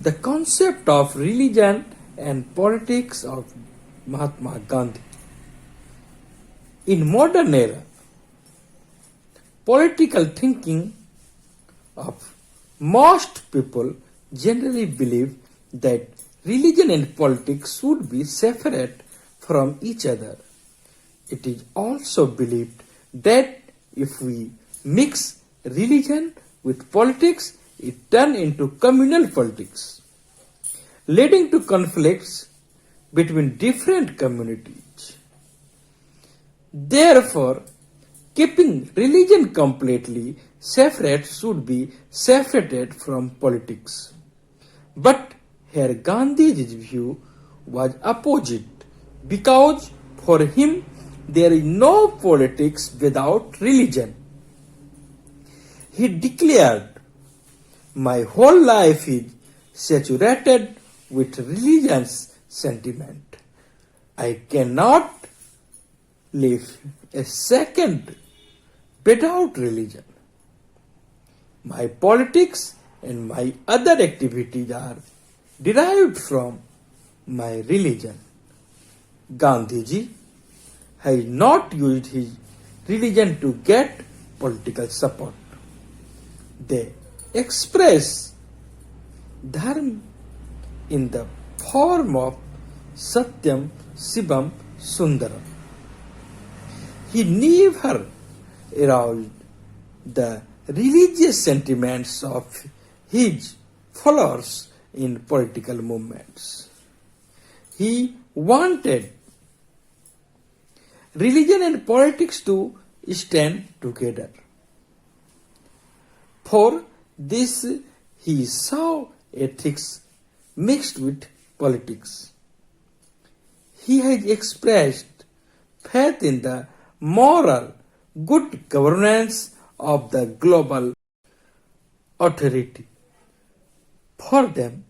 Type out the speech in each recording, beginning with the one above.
The concept of religion and politics of Mahatma Gandhi. In modern era, political thinking of most people generally believe that religion and politics should be separate from each other. It is also believed that if we mix religion with politics, it turns into communal politics, leading to conflicts between different communities. Therefore, keeping religion completely separate should be separated from politics. But here Gandhi's view was opposite because for him there is no politics without religion. He declared, "My whole life is saturated with religion's sentiment. I cannot live a second without religion. My politics and my other activities are derived from my religion." Gandhiji has not used his religion to get political support. They express dharma in the form of Satyam, Shivam, Sundaram. He never aroused the religious sentiments of his followers in political movements. He wanted religion and politics to stand together. For this, he saw ethics mixed with politics. He has expressed faith in the moral good governance of the global authority. For them,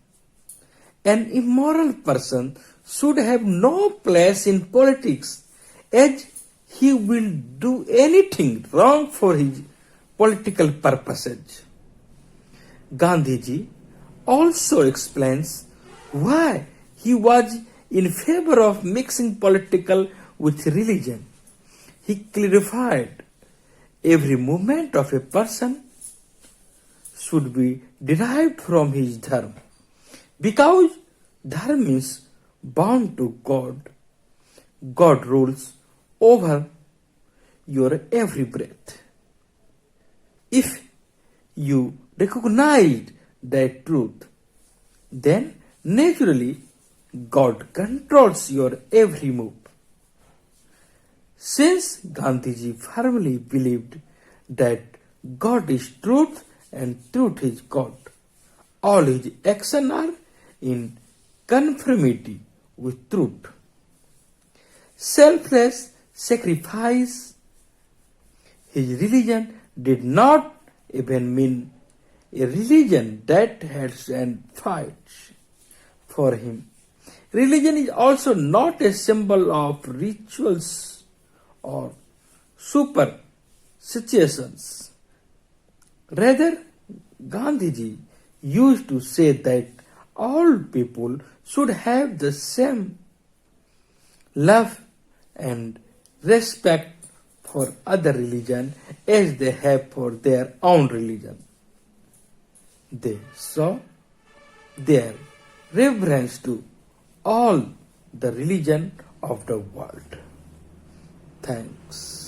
an immoral person should have no place in politics, as he will do anything wrong for his political purposes. Gandhiji also explains why he was in favor of mixing political with religion. He clarified every movement of a person should be derived from his dharma, because dharma is bound to God. God rules over your every breath. If you recognize that truth, then naturally God controls your every move. Since Gandhiji firmly believed that God is truth and truth is God, all his actions are in conformity with truth. Selfless sacrifice. His religion did not even mean a religion that hates and fights. For him, religion is also not a symbol of rituals or superstitions. Rather, Gandhiji used to say that all people should have the same love and respect for other religion as they have for their own religion. They saw their reverence to all the religion of the world. Thanks.